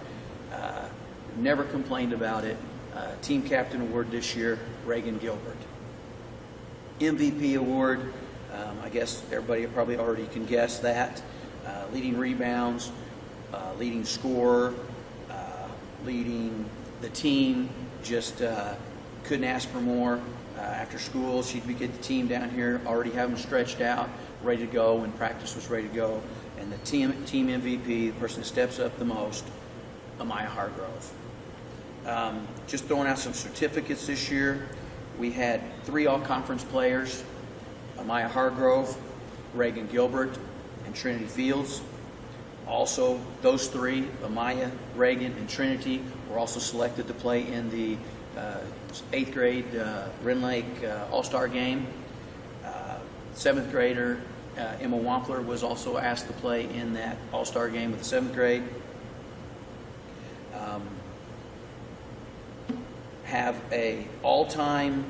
never complained about it. Team Captain Award this year, Reagan Gilbert. MVP Award, I guess everybody probably already can guess that. Leading rebounds, leading scorer, leading the team, just couldn't ask for more. After school, she'd get the team down here, already have them stretched out, ready to go when practice was ready to go. And the team MVP, the person that steps up the most, Amaya Hargrove. Just throwing out some certificates this year. We had 3 all-conference players, Amaya Hargrove, Reagan Gilbert, and Trinity Fields. Also, those 3, Amaya, Reagan, and Trinity, were also selected to play in the 8th grade Wren Lake All-Star game. 7th grader Emma Wampler was also asked to play in that All-Star game with the 7th grade. Have a all-time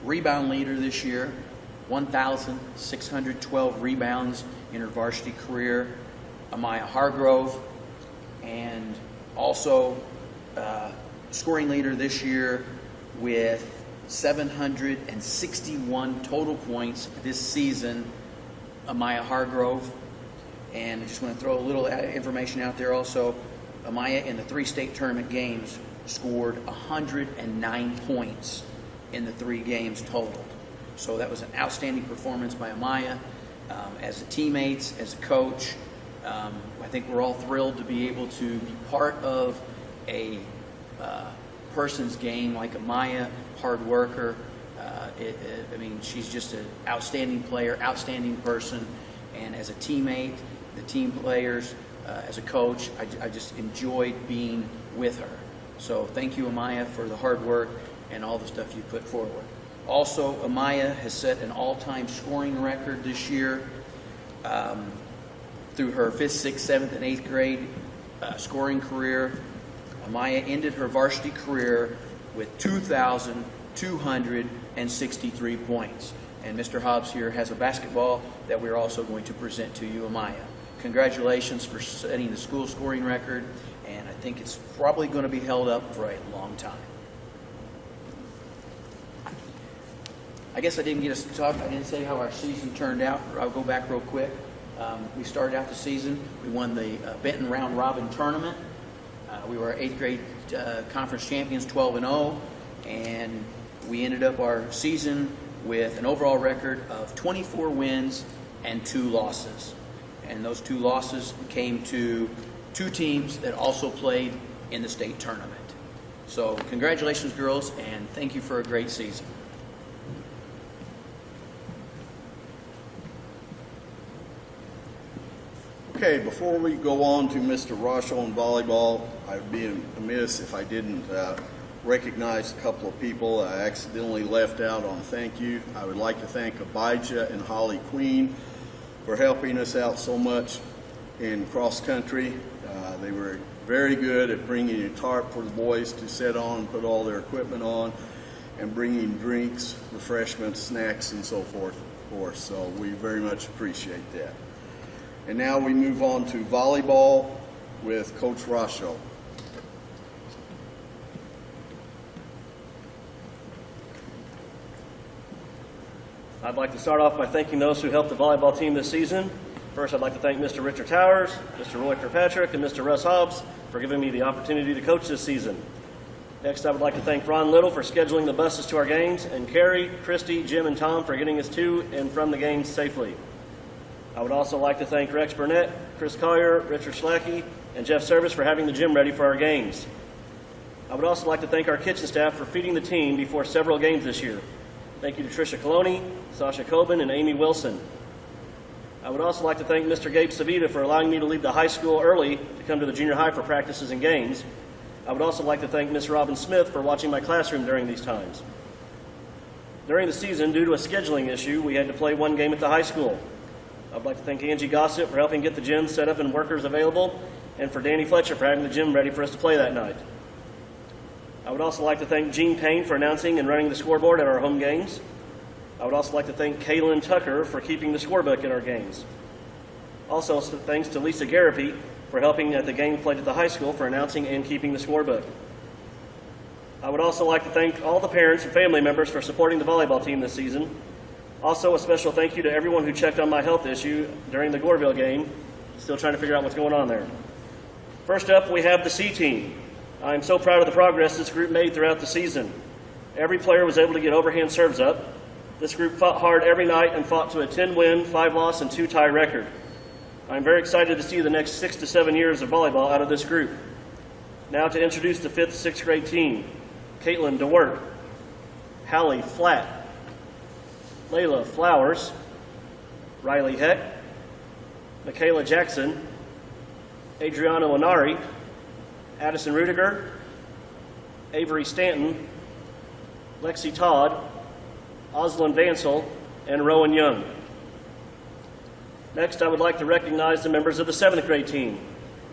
rebound leader this year, 1,612 rebounds in her varsity career, Amaya Hargrove, and also scoring leader this year with 761 total points this season, Amaya Hargrove. And I just want to throw a little information out there also. Amaya, in the 3 state tournament games, scored 109 points in the 3 games totaled. So that was an outstanding performance by Amaya. As teammates, as a coach, I think we're all thrilled to be able to be part of a person's game like Amaya, hard worker. She's just an outstanding player, outstanding person. And as a teammate, the team players, as a coach, I just enjoyed being with her. So thank you, Amaya, for the hard work and all the stuff you put forward. Also, Amaya has set an all-time scoring record this year through her 5th, 6th, 7th, and 8th grade scoring career. Amaya ended her varsity career with 2,263 points. And Mr. Hobbs here has a basketball that we're also going to present to you, Amaya. Congratulations for setting the school scoring record, and I think it's probably going to be held up for a long time. I guess I didn't get us to talk. I didn't say how our season turned out. I'll go back real quick. We started out the season. We won the Benton Round Robin Tournament. We were 8th grade conference champions, 12-0, and we ended up our season with an overall record of 24 wins and 2 losses. And those 2 losses came to 2 teams that also played in the state tournament. So congratulations, girls, and thank you for a great season. Okay, before we go on to Mr. Rochelle and volleyball, I'd be amiss if I didn't recognize a couple of people I accidentally left out on thank you. I would like to thank Abijah and Holly Queen for helping us out so much in cross country. They were very good at bringing a tarp for the boys to sit on and put all their equipment on, and bringing drinks, refreshments, snacks, and so forth for us. So we very much appreciate that. And now we move on to volleyball with Coach Rochelle. I'd like to start off by thanking those who helped the volleyball team this season. First, I'd like to thank Mr. Richard Towers, Mr. Roy Kirkpatrick, and Mr. Russ Hobbs for giving me the opportunity to coach this season. Next, I would like to thank Ron Little for scheduling the buses to our games, and Carrie, Christy, Jim, and Tom for getting us to and from the games safely. I would also like to thank Rex Burnett, Chris Collier, Richard Schlackey, and Jeff Service for having the gym ready for our games. I would also like to thank our kitchen staff for feeding the team before several games this year. Thank you to Tricia Coloni, Sasha Coben, and Amy Wilson. I would also like to thank Mr. Gabe Savita for allowing me to leave the high school early to come to the junior high for practices and games. I would also like to thank Ms. Robin Smith for watching my classroom during these times. During the season, due to a scheduling issue, we had to play one game at the high school. I would like to thank Angie Gossett for helping get the gym set up and workers available, and for Danny Fletcher for having the gym ready for us to play that night. I would also like to thank Gene Payne for announcing and running the scoreboard at our home games. I would also like to thank Kaylin Tucker for keeping the scorebook at our games. Also, thanks to Lisa Garapi for helping at the game played at the high school for announcing and keeping the scorebook. I would also like to thank all the parents and family members for supporting the volleyball team this season. Also, a special thank you to everyone who checked on my health issue during the Goreville game. Still trying to figure out what's going on there. First up, we have the C team. I am so proud of the progress this group made throughout the season. Every player was able to get overhand serves up. This group fought hard every night and fought to a 10-win, 5-loss, and 2-tie record. I'm very excited to see the next 6 to 7 years of volleyball out of this group. Now to introduce the 5th, 6th grade team. Caitlin DeWert, Hallie Flatt, Layla Flowers, Riley Heck, Michaela Jackson, Adriana Lenari, Addison Rudiger, Avery Stanton, Lexi Todd, Oslin Vansel, and Rowan Young. Next, I would like to recognize the members of the 7th grade team.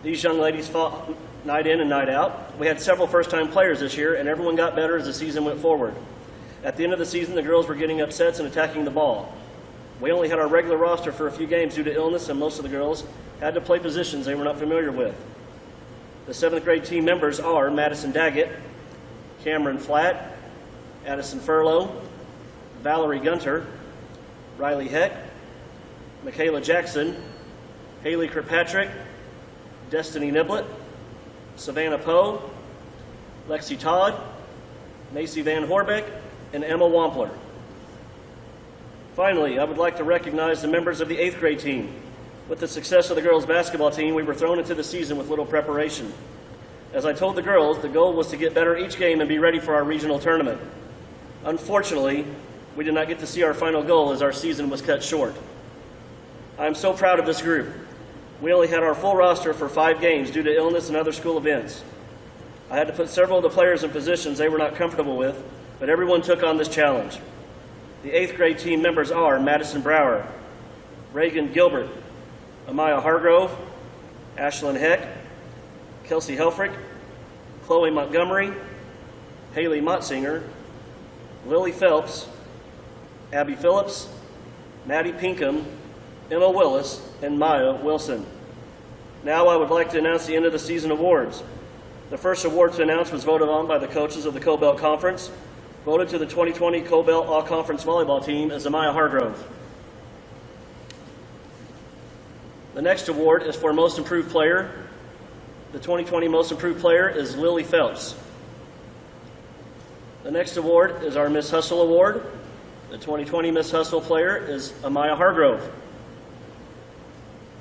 These young ladies fought night in and night out. We had several first-time players this year, and everyone got better as the season went forward. At the end of the season, the girls were getting upsets and attacking the ball. We only had our regular roster for a few games due to illness, and most of the girls had to play positions they were not familiar with. The 7th grade team members are Madison Daggett, Cameron Flatt, Addison Furlow, Valerie Gunter, Riley Heck, Michaela Jackson, Haley Kirkpatrick, Destiny Niblett, Savannah Poe, Lexi Todd, Macy Van Horbeck, and Emma Wampler. Finally, I would like to recognize the members of the 8th grade team. With the success of the girls' basketball team, we were thrown into the season with little preparation. As I told the girls, the goal was to get better each game and be ready for our regional tournament. Unfortunately, we did not get to see our final goal as our season was cut short. I am so proud of this group. We only had our full roster for 5 games due to illness and other school events. I had to put several of the players in positions they were not comfortable with, but everyone took on this challenge. The 8th grade team members are Madison Brower, Reagan Gilbert, Amaya Hargrove, Ashlyn Heck, Kelsey Helfrich, Chloe Montgomery, Haley Motzinger, Lily Phelps, Abby Phillips, Maddie Pinkham, Emma Willis, and Maya Wilson. Now I would like to announce the end of the season awards. The first award to announce was voted on by the coaches of the Cobelt Conference. Voted to the 2020 Cobelt All-Conference Volleyball Team as Amaya Hargrove. The next award is for Most Improved Player. The 2020 Most Improved Player is Lily Phelps. The next award is our Miss Hustle Award. The 2020 Miss Hustle Player is Amaya Hargrove.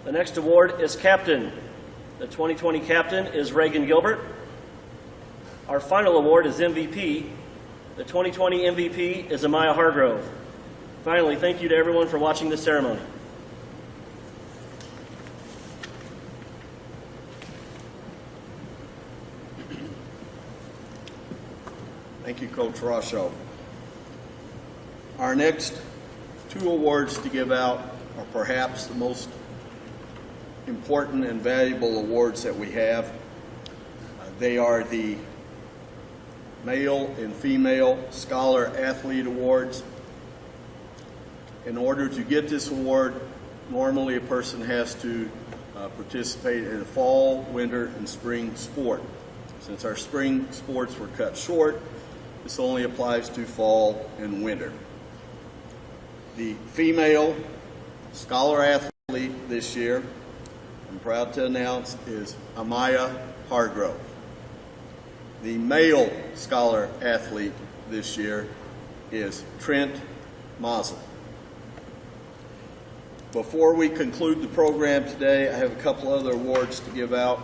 The next award is Captain. The 2020 Captain is Reagan Gilbert. Our final award is MVP. The 2020 MVP is Amaya Hargrove. Finally, thank you to everyone for watching this ceremony. you, Coach Rosho. Our next two awards to give out are perhaps the most important and valuable awards that we have. They are the Male and Female Scholar Athlete Awards. In order to get this award, normally a person has to participate in a fall, winter, and spring sport. Since our spring sports were cut short, this only applies to fall and winter. The female scholar athlete this year, I'm proud to announce, is Amaya Hargrove. The male scholar athlete this year is Trent Mazel. Before we conclude the program today, I have a couple other awards to give out.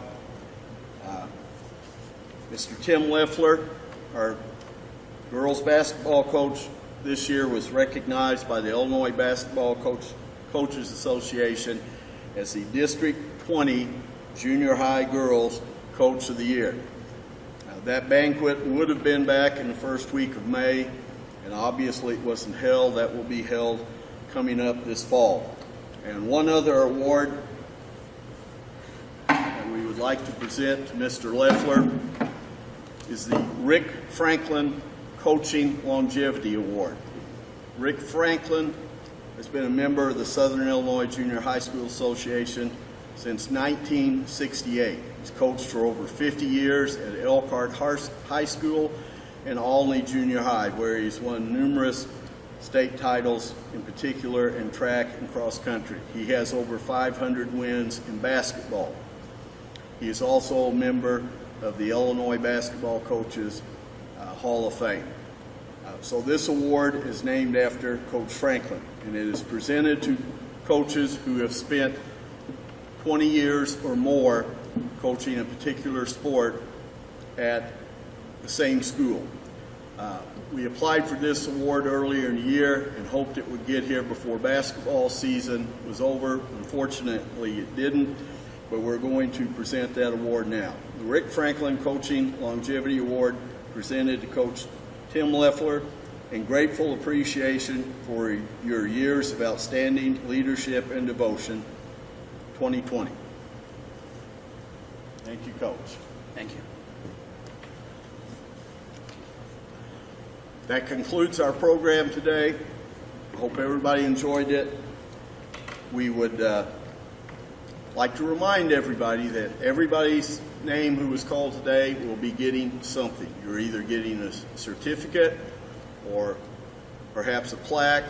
Mr. Tim Leffler, our girls basketball coach this year, was recognized by the Illinois Basketball Coaches Association as the District 20 Junior High Girls Coach of the Year. That banquet would have been back in the first week of May, and obviously it wasn't held. That will be held coming up this fall. And one other award that we would like to present to Mr. Leffler is the Rick Franklin Coaching Longevity Award. Rick Franklin has been a member of the Southern Illinois Junior High School Association since 1968. He's coached for over 50 years at Elkhart High School and Olney Junior High, where he's won numerous state titles, in particular in track and cross country. He has over 500 wins in basketball. He is also a member of the Illinois Basketball Coaches Hall of Fame. So this award is named after Coach Franklin, and it is presented to coaches who have spent 20 years or more coaching a particular sport at the same school. We applied for this award earlier in the year and hoped it would get here before basketball season was over. Unfortunately, it didn't, but we're going to present that award now. The Rick Franklin Coaching Longevity Award presented to Coach Tim Leffler in grateful appreciation for your years of outstanding leadership and devotion, 2020. Thank you, Coach. Thank you. That concludes our program today. I hope everybody enjoyed it. We would like to remind everybody that everybody's name who was called today will be getting something. You're either getting a certificate or perhaps a plaque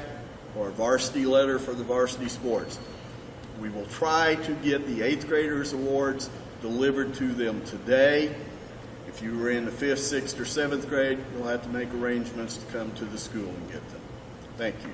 or a varsity letter for the varsity sports. We will try to get the 8th graders awards delivered to them today. If you were in the 5th, 6th, or 7th grade, you'll have to make arrangements to come to the school and get them. Thank you.